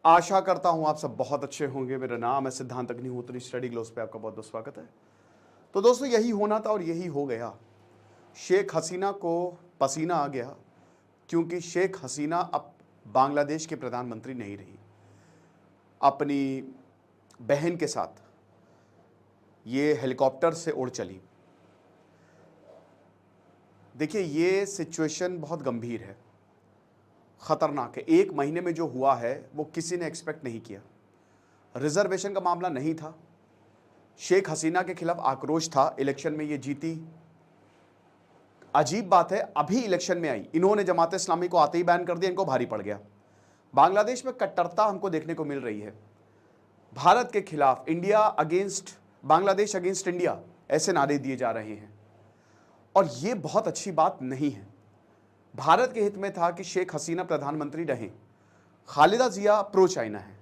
आशा करता हूं आप सब बहुत अच्छे होंगे। मेरा नाम है सिद्धांत अग्निहोत्री, स्टडी ग्लोस पे आपका बहुत बहुत स्वागत है। तो दोस्तों, यही होना था और यही हो गया। शेख हसीना को पसीना आ गया क्योंकि शेख हसीना अब बांग्लादेश के प्रधानमंत्री नहीं रही। अपनी बहन के साथ ये हेलीकॉप्टर से उड़ चली। देखिए, ये सिचुएशन बहुत गंभीर है, खतरनाक है। एक महीने में जो हुआ है वो किसी ने एक्सपेक्ट नहीं किया। रिजर्वेशन का मामला नहीं था, शेख हसीना के खिलाफ आक्रोश था, इलेक्शन में ये जीती। अजीब बात है, अभी इलेक्शन में आई, इन्होंने जमात इस्लामी को आते ही बैन कर दिया, इनको भारी पड़ गया। बांग्लादेश में कट्टरता हमको देखने को मिल रही है। भारत के खिलाफ, India against Bangladesh, against India, ऐसे नारे दिए जा रहे हैं और ये बहुत अच्छी बात नहीं है। भारत के हित में था कि शेख हसीना प्रधानमंत्री रहें। खालिदा जिया प्रो चाइना है,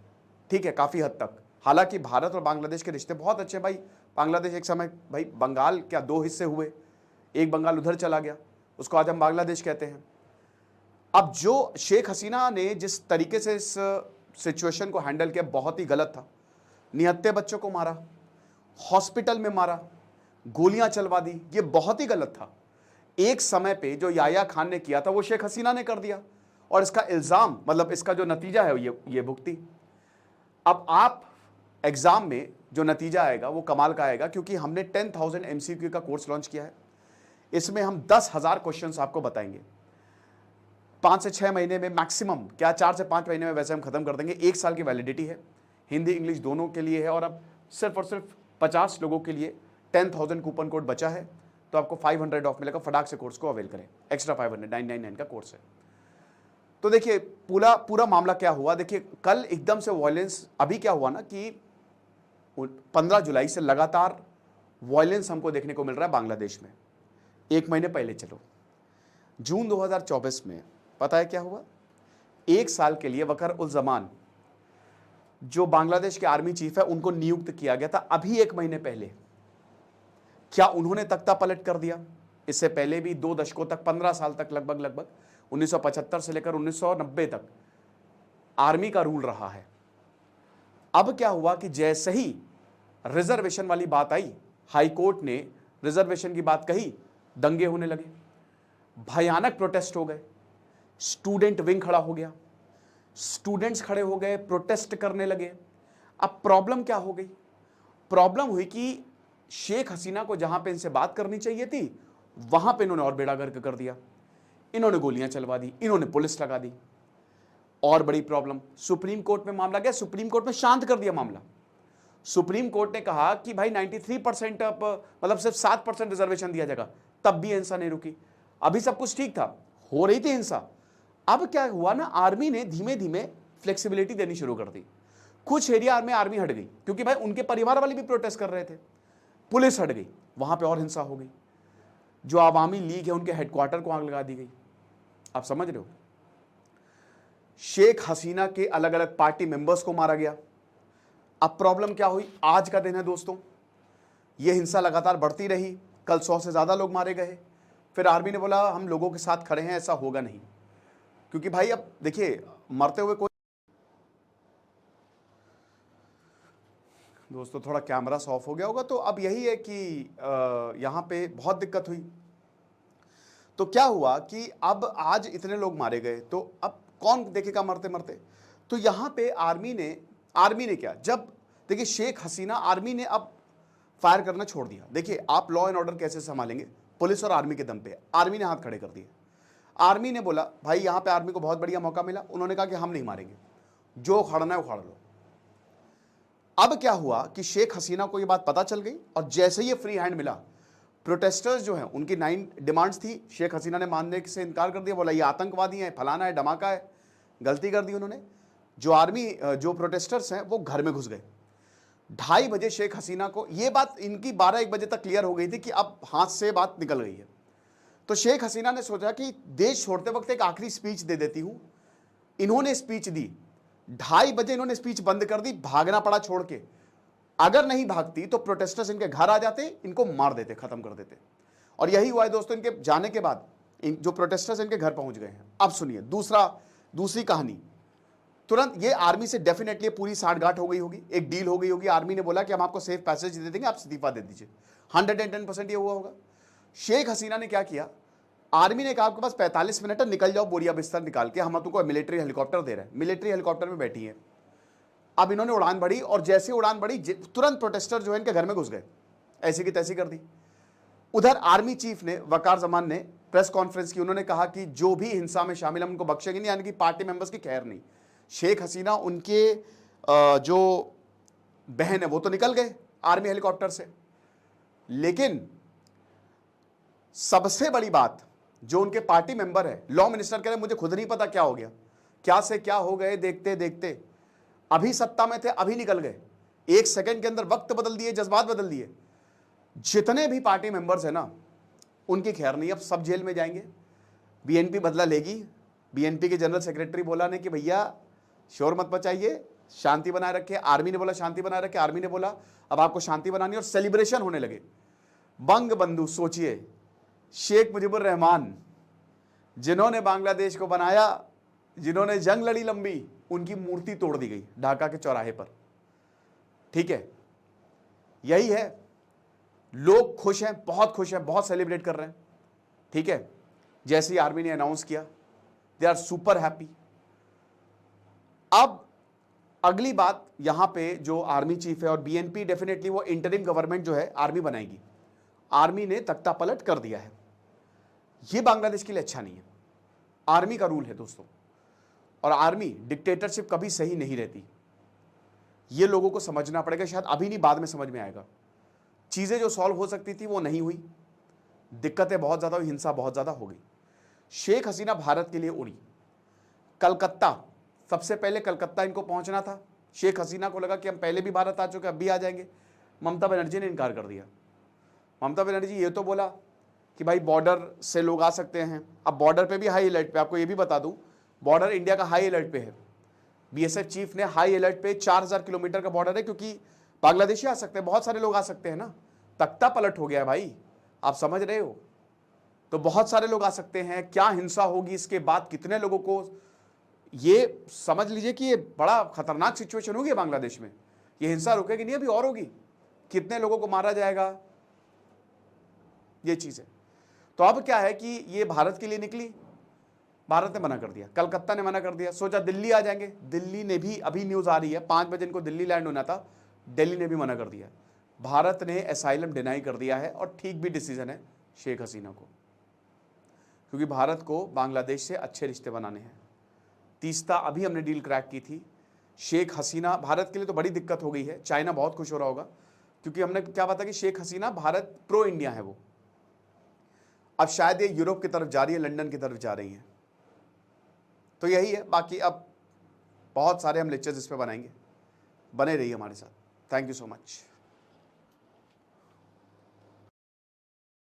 ठीक है, काफ़ी हद तक। हालांकि भारत और बांग्लादेश के रिश्ते बहुत अच्छे। भाई बांग्लादेश एक समय, भाई बंगाल क्या दो हिस्से हुए, एक बंगाल उधर चला गया, उसको आज हम बांग्लादेश कहते हैं। अब जो शेख हसीना ने जिस तरीके से इस सिचुएशन को हैंडल किया, बहुत ही गलत था। निहत्थे बच्चों को मारा, हॉस्पिटल में मारा, गोलियां चलवा दी, ये बहुत ही गलत था। एक समय पे जो याया खान ने किया था वो शेख हसीना ने कर दिया और इसका इल्जाम, मतलब इसका जो नतीजा है ये भुगती। अब आप एग्जाम में जो नतीजा आएगा वो कमाल का आएगा, क्योंकि हमने 10,000 MCQ का कोर्स लॉन्च किया है। इसमें हम 10,000 क्वेश्चंस आपको बताएंगे 5 से 6 महीने में मैक्सिमम, क्या 4 से 5 महीने में वैसे हम खत्म कर देंगे। 1 साल की वैलिडिटी है, हिंदी इंग्लिश दोनों के लिए है। और अब सिर्फ और सिर्फ 50 लोगों के लिए 10,000 कूपन कोड बचा है, तो आपको 500 ऑफ मिलेगा। फटाक से कोर्स को अवेल करें, एक्स्ट्रा 500, 999 का कोर्स है। तो देखिए पूरा मामला क्या हुआ। देखिए, कल एकदम से वायलेंस, अभी क्या हुआ ना कि 15 जुलाई से लगातार वायलेंस हमको देखने को मिल रहा है बांग्लादेश में। एक महीने पहले चलो, जून 2024 में पता है क्या हुआ। 1 साल के लिए वकर उल जमान, जो बांग्लादेश के आर्मी चीफ है, उनको नियुक्त किया गया था अभी 1 महीने पहले। क्या उन्होंने तख्ता पलट कर दिया? इससे पहले भी 2 दशकों तक, 15 साल तक, लगभग 1975 से लेकर 1990 तक आर्मी का रूल रहा है। अब क्या हुआ कि जैसे ही रिजर्वेशन वाली बात आई, हाई कोर्ट ने रिजर्वेशन की बात कही, दंगे होने लगे, भयानक प्रोटेस्ट हो गए, स्टूडेंट विंग खड़ा हो गया, स्टूडेंट्स खड़े हो गए, प्रोटेस्ट करने लगे। अब प्रॉब्लम क्या हो गई? प्रॉब्लम हुई कि शेख हसीना को जहां पे इनसे बात करनी चाहिए थी, वहां पे इन्होंने और बेड़ा गर्क कर दिया। इन्होंने गोलियां चलवा दी, इन्होंने पुलिस लगा दी। और बड़ी प्रॉब्लम, सुप्रीम कोर्ट में मामला गया, सुप्रीम कोर्ट में शांत कर दिया मामला। सुप्रीम कोर्ट ने कहा कि भाई 93% मतलब सिर्फ 7% रिजर्वेशन दिया जाएगा। तब भी हिंसा नहीं रुकी। अभी सब कुछ ठीक था, हो रही थी हिंसा। अब क्या हुआ ना, आर्मी ने धीमे धीमे फ्लेक्सिबिलिटी देनी शुरू कर दी। कुछ एरिया में आर्मी हट गई, क्योंकि भाई उनके परिवार वाले भी प्रोटेस्ट कर रहे थे। पुलिस हट गई, वहां पे और हिंसा हो गई। जो आवामी लीग है, उनके हेडक्वार्टर को आग लगा दी गई। आप समझ रहे हो, शेख हसीना के अलग अलग पार्टी मेंबर्स को मारा गया। अब प्रॉब्लम क्या हुई, आज का दिन है दोस्तों, यह हिंसा लगातार बढ़ती रही। कल 100 से ज्यादा लोग मारे गए। फिर आर्मी ने बोला हम लोगों के साथ खड़े हैं, ऐसा होगा नहीं। क्योंकि भाई अब देखिए, मरते हुए कोई, दोस्तों थोड़ा कैमरा ऑफ हो गया होगा, तो अब यही है कि यहाँ पे बहुत दिक्कत हुई। तो क्या हुआ कि अब आज इतने लोग मारे गए, तो अब कौन देखेगा मरते मरते। तो यहाँ पे आर्मी ने क्या, जब देखिए शेख हसीना, आर्मी ने अब फायर करना छोड़ दिया। देखिए आप लॉ एंड ऑर्डर कैसे संभालेंगे, पुलिस और आर्मी के दम पे। आर्मी ने हाथ खड़े कर दिए। आर्मी ने बोला भाई, यहाँ पे आर्मी को बहुत बढ़िया मौका मिला। उन्होंने कहा कि हम नहीं मारेंगे, जो उखाड़ना है उखाड़ लो। अब क्या हुआ कि शेख हसीना को यह बात पता चल गई, और जैसे ही ये फ्री हैंड मिला, प्रोटेस्टर्स जो हैं, उनकी 9 डिमांड्स थी, शेख हसीना ने मानने से इनकार कर दिया। बोला ये आतंकवादी हैं, फलाना है, धमाका है। गलती कर दी उन्होंने। जो प्रोटेस्टर्स हैं वो घर में घुस गए। 2:30 बजे शेख हसीना को ये बात, इनकी 12-1 बजे तक क्लियर हो गई थी कि अब हाथ से बात निकल गई है। तो शेख हसीना ने सोचा कि देश छोड़ते वक्त एक आखिरी स्पीच दे देती हूं। इन्होंने स्पीच दी, 2:30 बजे इन्होंने स्पीच बंद कर दी, भागना पड़ा छोड़ के। अगर नहीं भागती तो प्रोटेस्टर्स इनके घर आ जाते, इनको मार देते, खत्म कर देते। और यही हुआ है दोस्तों, इनके जाने के बाद जो प्रोटेस्टर्स इनके घर पहुंच गए हैं। अब सुनिए दूसरी कहानी। तुरंत ये आर्मी से डेफिनेटली पूरी साठगांठ हो गई होगी, एक डील हो गई होगी, आर्मी ने बोला कि हम आपको सेफ पैसेज दे देंगे, आप इस्तीफा दे दीजिए। 110% ये हुआ होगा। शेख हसीना ने क्या किया, आर्मी ने कहा आपके पास 45 मिनट है, निकल जाओ बोरिया बिस्तर निकाल के, हम तुमको मिलिट्री हेलीकॉप्टर दे रहे हैं। मिलिट्री हेलीकॉप्टर में बैठी है। अब इन्होंने उड़ान बढ़ी और जैसे उड़ान बढ़ी तुरंत प्रोटेस्टर जो है इनके घर में घुस गए, ऐसी की तैसी कर दी। उधर आर्मी चीफ ने, वकार जमान ने प्रेस कॉन्फ्रेंस की, उन्होंने कहा कि जो भी हिंसा में शामिल हम उनको बख्शेंगे नहीं, यानी कि पार्टी मेंबर्स की खैर नहीं। शेख हसीना उनके जो बहन है वो तो निकल गए आर्मी हेलीकॉप्टर से, लेकिन सबसे बड़ी बात जो उनके पार्टी मेंबर है, लॉ मिनिस्टर कह रहे मुझे खुद नहीं पता क्या हो गया, क्या से क्या हो गए, देखते देखते अभी सत्ता में थे अभी निकल गए, 1 सेकंड के अंदर वक्त बदल दिए, जज्बात बदल दिए। जितने भी पार्टी मेंबर्स है ना उनकी खैर नहीं, अब सब जेल में जाएंगे। बीएनपी बदला लेगी। बीएनपी के जनरल सेक्रेटरी बोला ने कि भैया शोर मत मचाइए, शांति बनाए रखिए। आर्मी ने बोला शांति बनाए रखिए, आर्मी ने बोला अब आपको शांति बनानी, और सेलिब्रेशन होने लगे। बंग बंधु, सोचिए, शेख मुजीबुर रहमान जिन्होंने बांग्लादेश को बनाया, जिन्होंने जंग लड़ी लंबी, उनकी मूर्ति तोड़ दी गई ढाका के चौराहे पर। ठीक है, यही है, लोग खुश हैं, बहुत खुश हैं, बहुत सेलिब्रेट कर रहे हैं। ठीक है, जैसे ही आर्मी ने अनाउंस किया, दे आर सुपर हैप्पी। अब अगली बात, यहां पे जो आर्मी चीफ है और बीएनपी, डेफिनेटली वो इंटरिम गवर्नमेंट जो है आर्मी बनाएगी। आर्मी ने तख्ता पलट कर दिया है, ये बांग्लादेश के लिए अच्छा नहीं है। आर्मी का रूल है दोस्तों, और आर्मी डिक्टेटरशिप कभी सही नहीं रहती, ये लोगों को समझना पड़ेगा। शायद अभी नहीं, बाद में समझ में आएगा। चीजें जो सॉल्व हो सकती थी वो नहीं हुई, दिक्कतें बहुत ज्यादा हुई, हिंसा बहुत ज्यादा हो गई। शेख हसीना भारत के लिए उड़ी, कलकत्ता, सबसे पहले कलकत्ता इनको पहुंचना था। शेख हसीना को लगा कि हम पहले भी भारत आ चुके, अब भी आ जाएंगे। ममता बनर्जी ने इनकार कर दिया। ममता बनर्जी ये तो बोला कि भाई बॉर्डर से लोग आ सकते हैं। अब बॉर्डर पे भी हाई अलर्ट पे, आपको ये भी बता दूं, बॉर्डर इंडिया का हाई अलर्ट पे है। बीएसएफ चीफ ने हाई अलर्ट पे, 4000 किलोमीटर का बॉर्डर है, क्योंकि बांग्लादेशी आ सकते हैं, बहुत सारे लोग आ सकते हैं ना। तख्ता पलट हो गया है भाई, आप समझ रहे हो, तो बहुत सारे लोग आ सकते हैं। क्या हिंसा होगी इसके बाद, कितने लोगों को, ये समझ लीजिए कि ये बड़ा खतरनाक सिचुएशन होगी बांग्लादेश में। ये हिंसा रुकेगी नहीं, अभी और होगी, कितने लोगों को मारा जाएगा, ये चीज है। तो अब क्या है कि ये भारत के लिए निकली, भारत ने मना कर दिया, कलकत्ता ने मना कर दिया, सोचा दिल्ली आ जाएंगे। दिल्ली ने भी, अभी न्यूज आ रही है 5 बजे इनको दिल्ली लैंड होना था, दिल्ली ने भी मना कर दिया। भारत ने असाइलम डिनाई कर दिया है, और ठीक भी डिसीजन है शेख हसीना को, क्योंकि भारत को बांग्लादेश से अच्छे रिश्ते बनाने हैं। तीस्ता अभी हमने डील क्रैक की थी। शेख हसीना, भारत के लिए तो बड़ी दिक्कत हो गई है, चाइना बहुत खुश हो रहा होगा, क्योंकि हमने क्या पता कि शेख हसीना भारत प्रो इंडिया है वो। अब शायद ये यूरोप की तरफ जा रही है, लंदन की तरफ जा रही हैं। तो यही है, बाकी अब बहुत सारे हम लेक्चर्स इस पे बनाएंगे, बने रहिए हमारे साथ। Thank you so much.